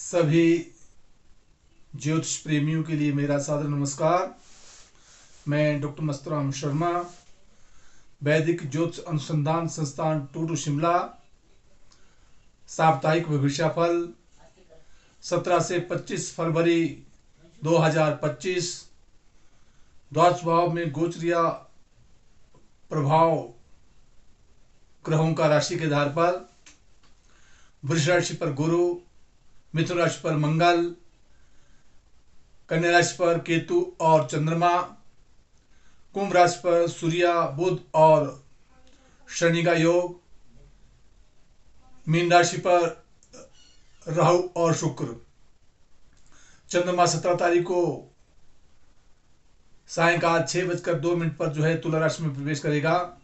सभी ज्योतिष प्रेमियों के लिए मेरा सादर नमस्कार। मैं डॉक्टर मस्तुराम शर्मा, वैदिक ज्योतिष अनुसंधान संस्थान टूडू शिमला। साप्ताहिक भविष्यफल 17 से 25 फरवरी 2025। द्वादश भाव में गोचरीय प्रभाव ग्रहों का राशि के आधार पर। वृष राशि पर गुरु, मिथुन राशि पर मंगल, कन्या राशि पर केतु और चंद्रमा, कुंभ राशि पर सूर्य, बुध और शनि का योग, मीन राशि पर राहु और शुक्र। चंद्रमा 17 तारीख को सायंकाल 6:02 पर जो है तुला राशि में प्रवेश करेगा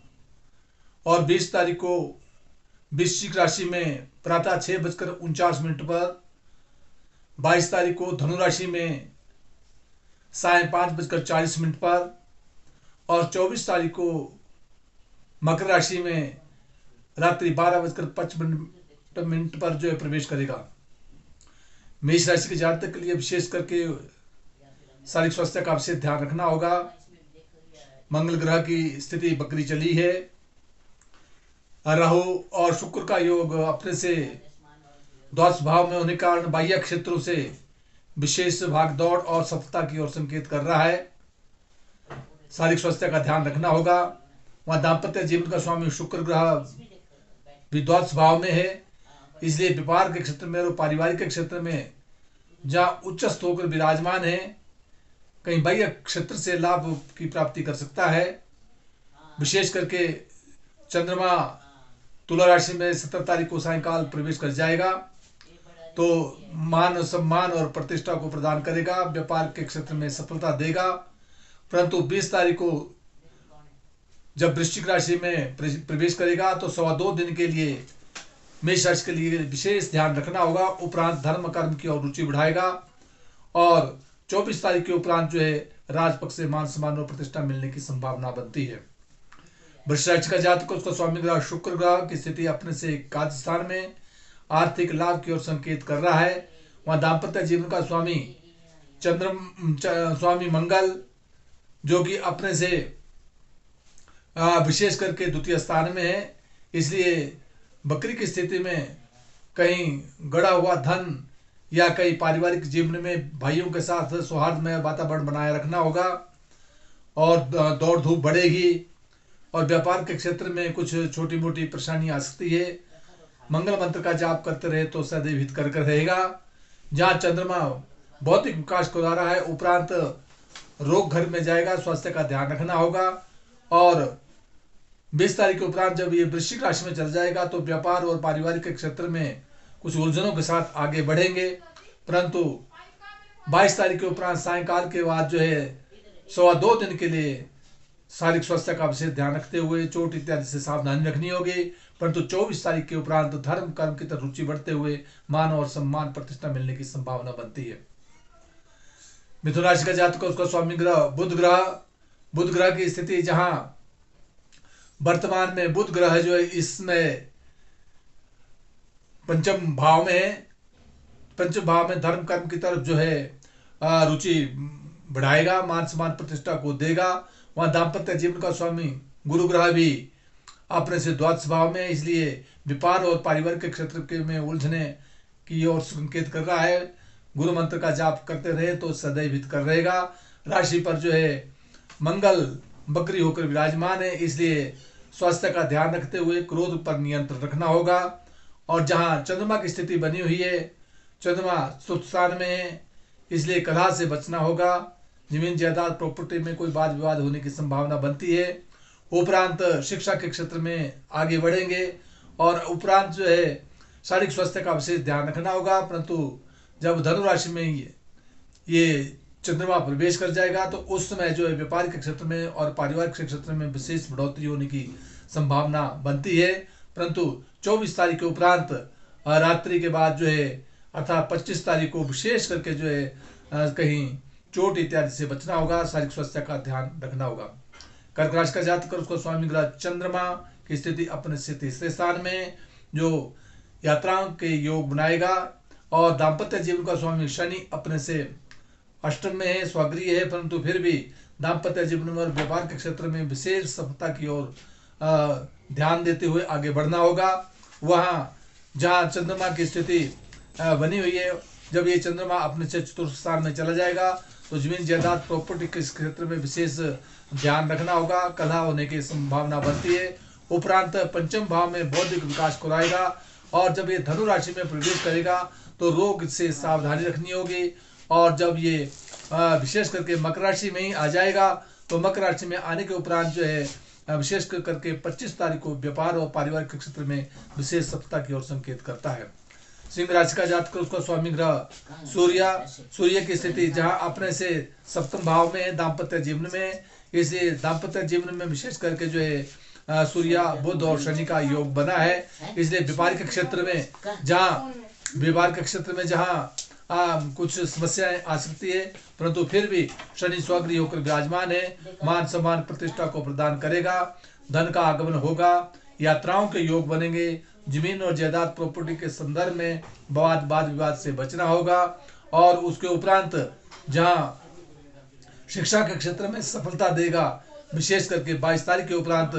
और 20 तारीख को वृश्चिक राशि में प्रातः 6:49 पर, 22 तारीख को धनु राशि में साय 5:40 पर और 24 तारीख को मकर राशि में रात्रि 12:55 पर जो है प्रवेश करेगा। मेष राशि के जातक के लिए विशेष करके शारीरिक स्वास्थ्य का विशेष ध्यान रखना होगा। मंगल ग्रह की स्थिति बकरी चली है। राहु और शुक्र का योग अपने से द्वादश भाव में होने के कारण बाह्य क्षेत्रों से विशेष भागदौड़ और सफलता की ओर संकेत कर रहा है। शारीरिक स्वास्थ्य का ध्यान रखना होगा। वहां दाम्पत्य जीवन का स्वामी शुक्र ग्रह भी द्वादश भाव में है, इसलिए व्यापार के क्षेत्र में और पारिवारिक के क्षेत्र में जहां उच्चस्थ होकर विराजमान है, कहीं बाह्य क्षेत्र से लाभ की प्राप्ति कर सकता है। विशेष करके चंद्रमा तुला राशि में 17 तारीख को सायंकाल प्रवेश कर जाएगा तो मान सम्मान और प्रतिष्ठा को प्रदान करेगा, व्यापार के क्षेत्र में सफलता देगा। परंतु 20 तारीख को जब वृश्चिक राशि में प्रवेश करेगा तो 2.25 दिन के लिए मेष राशि के लिए विशेष ध्यान रखना होगा। उपरांत धर्म कर्म की ओर रुचि बढ़ाएगा और 24 तारीख के उपरांत जो है राजपक्ष से मान सम्मान और प्रतिष्ठा मिलने की संभावना बनती है। वृष राशि का जातक उसका स्वामी ग्रह शुक्र ग्रह की स्थिति अपने से एकादश स्थान में आर्थिक लाभ की ओर संकेत कर रहा है। वहां दाम्पत्य जीवन का स्वामी स्वामी मंगल जो कि अपने से विशेष करके द्वितीय स्थान में है, इसलिए बकरी की स्थिति में कहीं गड़ा हुआ धन या कहीं पारिवारिक जीवन में भाइयों के साथ सौहार्दमय वातावरण बनाए रखना होगा और दौड़ धूप बढ़ेगी और व्यापार के क्षेत्र में कुछ छोटी मोटी परेशानी आ सकती है। मंगल मंत्र का जाप करते रहे तो सदैव हितकर रहेगा। जहाँ चंद्रमा भौतिक विकास को ला रहा है, उपरांत रोग घर में जाएगा, स्वास्थ्य का ध्यान रखना होगा। और 20 तारीख के उपरांत जब ये वृश्चिक राशि में चल जाएगा तो व्यापार और पारिवारिक के क्षेत्र में कुछ उलझनों के साथ आगे बढ़ेंगे। परंतु 22 तारीख के उपरांत सायंकाल के बाद जो है 2.25 दिन के लिए शारीरिक स्वास्थ्य का विशेष ध्यान रखते हुए चोट इत्यादि से सावधानी रखनी होगी। परंतु 24 तारीख के उपरांत धर्म कर्म की तरफ रुचि बढ़ते हुए मान और सम्मान प्रतिष्ठा मिलने की संभावना बनती है। मिथुन राशि का जातक उसका स्वामी ग्रह बुध ग्रह की स्थिति जहां वर्तमान में बुध ग्रह जो है इसमें पंचम भाव में है। पंचम भाव में धर्म कर्म की तरफ जो है रुचि बढ़ाएगा, मान सम्मान प्रतिष्ठा को देगा। वहां दाम्पत्य जीवन का स्वामी गुरु ग्रह भी अपने से द्वादश भाव में, इसलिए व्यापार और पारिवारिक के क्षेत्र के में उलझने की ओर संकेत कर रहा है। गुरु मंत्र का जाप करते रहे तो सदैव हित कर रहेगा। राशि पर जो है मंगल बकरी होकर विराजमान है, इसलिए स्वास्थ्य का ध्यान रखते हुए क्रोध पर नियंत्रण रखना होगा। और जहां चंद्रमा की स्थिति बनी हुई है, चंद्रमा चतुर्थ स्थान में है, इसलिए कलह से बचना होगा। जमीन जायदाद प्रॉपर्टी में कोई वाद विवाद होने की संभावना बनती है। उपरांत शिक्षा के क्षेत्र में आगे बढ़ेंगे और उपरांत जो है शारीरिक स्वास्थ्य का विशेष ध्यान रखना होगा। परंतु जब धनु राशि में ये चंद्रमा प्रवेश कर जाएगा तो उस समय जो है व्यापारिक के क्षेत्र में और पारिवारिक के क्षेत्र में विशेष बढ़ोतरी होने की संभावना बनती है। परंतु 24 तारीख के उपरांत रात्रि के बाद जो है अर्थात 25 तारीख को विशेष करके जो है कहीं चोट इत्यादि से बचना होगा, शारीरिक स्वास्थ्य का ध्यान रखना होगा। कर्क राशि का जातक उसको स्वामी ग्रह चंद्रमा की स्थिति अपने से तीसरे स्थान में जो यात्राओं के योग बनाएगा और दाम्पत्य जीवन का स्वामी शनि अपने से अष्टम में है, स्वगृह है, परंतु फिर भी दाम्पत्य जीवन में और व्यापार के क्षेत्र में विशेष सफलता की ओर ध्यान देते हुए आगे बढ़ना होगा। वहाँ जहाँ चंद्रमा की स्थिति बनी हुई है, जब ये चंद्रमा अपने से चतुर्थ स्थान में चला जाएगा तो जमीन जायदाद प्रॉपर्टी के क्षेत्र में विशेष ध्यान रखना होगा, कलह होने की संभावना बनती है। उपरांत पंचम भाव में बौद्धिक विकास कराएगा और जब ये धनु राशि में प्रवेश करेगा तो रोग से सावधानी रखनी होगी। और जब ये विशेष करके मकर राशि में ही आ जाएगा तो मकर राशि में आने के उपरांत जो है विशेष करके 25 तारीख को व्यापार और पारिवारिक के क्षेत्र में विशेष सफलता की ओर संकेत करता है। सिंह राशि का जातक, उसका स्वामी ग्रह सूर्य की स्थिति जहां अपने से सप्तम भाव में है दाम्पत्य जीवन में, इसलिए दाम्पत्य जीवन में विशेष करके जो है सूर्य बुध और शनि का योग बना है। इसलिए व्यापारिक क्षेत्र में जहां कुछ समस्याएं आ सकती है, परंतु फिर भी शनि स्वगृह होकर विराजमान है, मान सम्मान प्रतिष्ठा को प्रदान करेगा, धन का आगमन होगा, यात्राओं के योग बनेंगे, जमीन और जायदाद प्रॉपर्टी के संदर्भ में वाद विवाद से बचना होगा। और उसके उपरांत जहां शिक्षा के क्षेत्र में सफलता देगा, विशेष करके 22 तारीख के उपरांत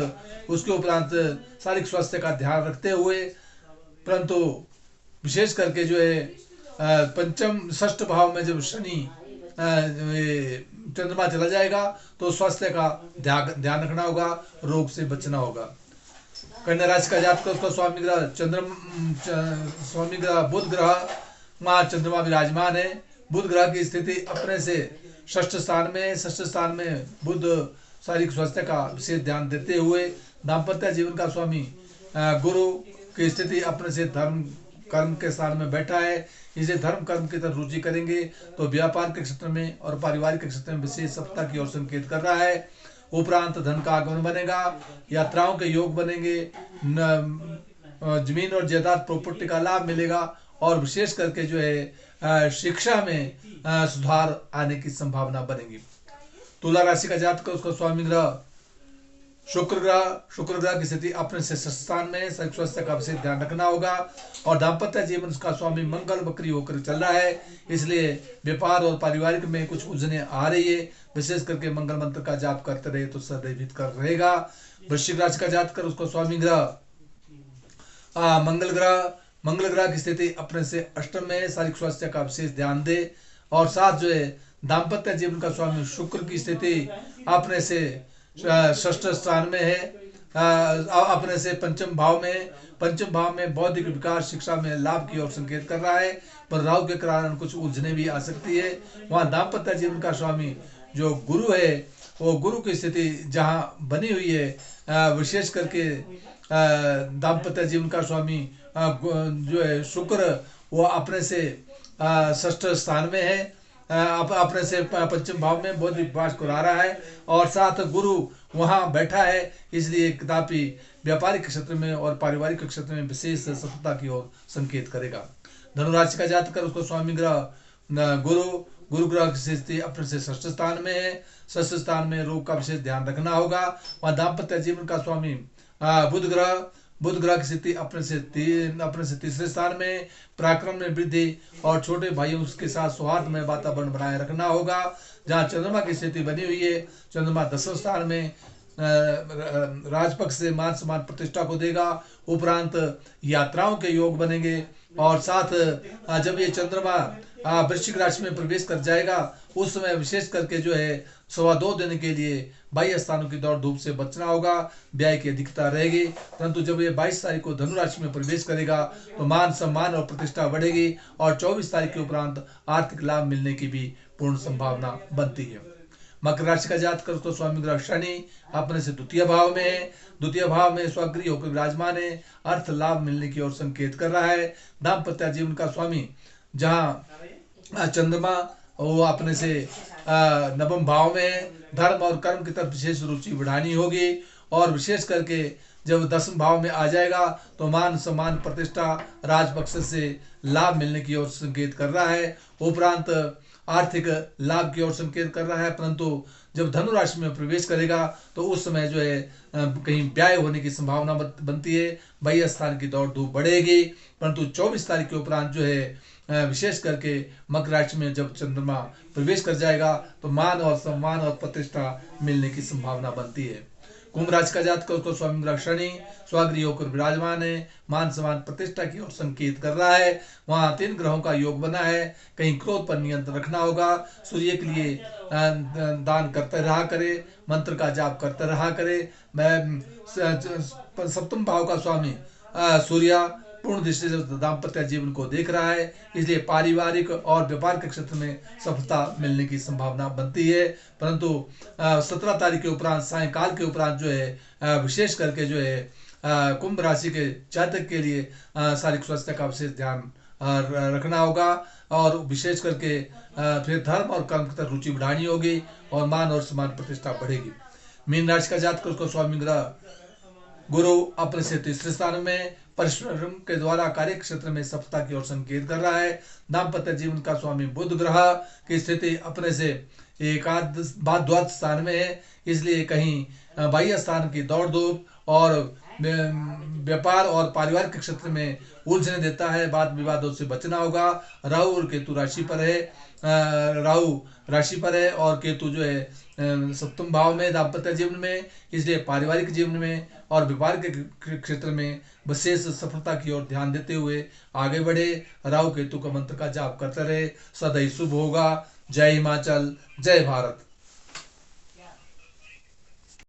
शारीरिक स्वास्थ्य का ध्यान रखते हुए, परंतु विशेष करके जो है पंचम षष्ठ भाव में जब शनि चंद्रमा चला जाएगा तो स्वास्थ्य का ध्यान रखना होगा, रोग से बचना होगा। कन्या राशि का जातक, उसका स्वामी ग्रह बुध ग्रह वहाँ चंद्रमा विराजमान है। बुध ग्रह की स्थिति अपने से षष्ठ स्थान में बुध शारीरिक स्वास्थ्य का विशेष ध्यान देते हुए, दाम्पत्य जीवन का स्वामी गुरु की स्थिति अपने से धर्म कर्म के स्थान में बैठा है, इसे धर्म कर्म की तरफ रुचि करेंगे तो व्यापार के क्षेत्र में और पारिवारिक के क्षेत्र में विशेष सफलता की ओर संकेत कर रहा है। उपरांत धन का आगमन बनेगा, यात्राओं के योग बनेंगे, जमीन और जायदाद प्रॉपर्टी का लाभ मिलेगा और विशेष करके जो है शिक्षा में सुधार आने की संभावना बनेगी। तुला राशि का जातक, उसका स्वामी ग्रह शुक्र ग्रह की स्थिति अपने से स्थान में, स्वास्थ्य का विशेष ध्यान रखना होगा और दाम्पत्य जीवन का स्वामी मंगल वक्री होकर चल रहा है, इसलिए व्यापार और पारिवारिक में कुछ उलझने आ रही है, विशेष करके मंगल मंत्र का जाप करते रहे तो सदैव हितकर रहेगा। वृश्चिक राशि का जातक, उसको स्वामी ग्रह मंगल ग्रह की स्थिति अपने से अष्टम में, शारीरिक स्वास्थ्य का विशेष ध्यान दे और साथ जो है दाम्पत्य जीवन का स्वामी शुक्र की स्थिति अपने से षष्ठ स्थान में है, अपने से पंचम भाव में बौद्धिक विकास शिक्षा में लाभ की ओर संकेत कर रहा है, पर राहु के कारण कुछ उलझने भी आ सकती है। वहाँ दाम्पत्य जीवन का स्वामी जो गुरु है, वो गुरु की स्थिति जहाँ बनी हुई है, विशेष करके दाम्पत्य जीवन का स्वामी जो है शुक्र, वो अपने से षष्ठ स्थान में है, अपने से पंचम भाव में बौद्ध विकास करा रहा है और साथ गुरु वहाँ बैठा है, इसलिए कदापि व्यापारिक क्षेत्र में और पारिवारिक क्षेत्र में विशेष सफलता की ओर संकेत करेगा। धनुराशि का जातक, उसको स्वामी ग्रह गुरु ग्रह की स्थिति अपने से षष्ठ स्थान में है, षष्ठ स्थान में रोग का विशेष ध्यान रखना होगा। वहाँ दाम्पत्य जीवन का स्वामी बुध ग्रह की स्थिति अपने से तीसरे स्थान में, पराक्रम में वृद्धि और छोटे भाइयों के साथ सौहार्दमय वातावरण बनाए रखना होगा। जहाँ चंद्रमा की स्थिति बनी हुई है, चंद्रमा 10वें स्थान में राजपक्ष से मान सम्मान प्रतिष्ठा को देगा, उपरांत यात्राओं के योग बनेंगे और साथ जब ये चंद्रमा वृश्चिक राशि में प्रवेश कर जाएगा उस समय विशेष करके जो है 2.25 दिन के लिए बाह्य स्थानों की दौड़ धूप से बचना होगा, व्यय की अधिकता रहेगी। परंतु जब ये 22 तारीख को धनु राशि में प्रवेश करेगा तो मान सम्मान और प्रतिष्ठा बढ़ेगी और 24 तारीख के उपरांत आर्थिक लाभ मिलने की भी पूर्ण संभावना बनती है। मकर राशि का जातक, तो स्वामी ग्रह शनि अपने से द्वितीय भाव में स्वगृह होकर विराजमान है, अर्थ लाभ मिलने की ओर संकेत कर रहा है। दाम्पत्य जीवन का स्वामी जहाँ चंद्रमा वो अपने से नवम भाव में, धर्म और कर्म की तरफ विशेष रुचि बढ़ानी होगी और विशेष करके जब 10वें भाव में आ जाएगा तो मान सम्मान प्रतिष्ठा राजपक्ष से लाभ मिलने की ओर संकेत कर रहा है, उपरांत आर्थिक लाभ की ओर संकेत कर रहा है। परंतु जब धनु राशि में प्रवेश करेगा तो उस समय जो है कहीं ब्याह होने की संभावना बनती है। बाह्य स्थान की दौड़ धूप बढ़ेगी, परंतु 24 तारीख के उपरांत जो है विशेष करके मकर राशि में जब चंद्रमा प्रवेश कर जाएगा तो मान और सम्मान और प्रतिष्ठा मिलने की संभावना बनती है। कुंभ राशि का जातक उसको स्वामी ग्रह शनि स्वगृह होकर विराजमान है, मान सम्मान प्रतिष्ठा की ओर संकेत कर रहा है। वहां 3 ग्रहों का योग बना है। कहीं क्रोध पर नियंत्रण रखना होगा। सूर्य के लिए दान करते रहा करे, मंत्र का जाप करते रहा करे। मैं सप्तम भाव का स्वामी सूर्य पूर्ण दृष्टि से दाम्पत्य जीवन को देख रहा है, इसलिए पारिवारिक और व्यापार के क्षेत्र में सफलता मिलने की संभावना बनती है। परंतु 17 तारीख के उपरांत सायंकाल के उपरांत जो है विशेष करके जो है कुंभ राशि के जातक के लिए शारीरिक स्वास्थ्य का विशेष ध्यान रखना होगा और विशेष करके फिर धर्म और कर्म की तरफ रुचि बढ़ानी होगी और मान और सम्मान प्रतिष्ठा बढ़ेगी। मीन राशि का जातक उसको स्वामी ग्रह गुरु अपने से तीसरे स्थान में परिश्रम के द्वारा कार्य क्षेत्र में सफलता की ओर संकेत कर रहा है। दाम्पत्य जीवन का स्वामी बुध ग्रह की स्थिति अपने से एकादश द्वादश स्थान में है, इसलिए कहीं बाह्य स्थान की दौड़ धूप और व्यापार और पारिवारिक के क्षेत्र में उलझने देता है। वाद विवादों से बचना होगा। राहु और केतु राशि पर है, राहु राशि पर है और केतु जो है सप्तम भाव में दाम्पत्य जीवन में, इसलिए पारिवारिक जीवन में और व्यापार के क्षेत्र में विशेष सफलता की ओर ध्यान देते हुए आगे बढ़े। राहु केतु का मंत्र का जाप करते रहे, सदैव शुभ होगा। जय हिमाचल, जय भारत।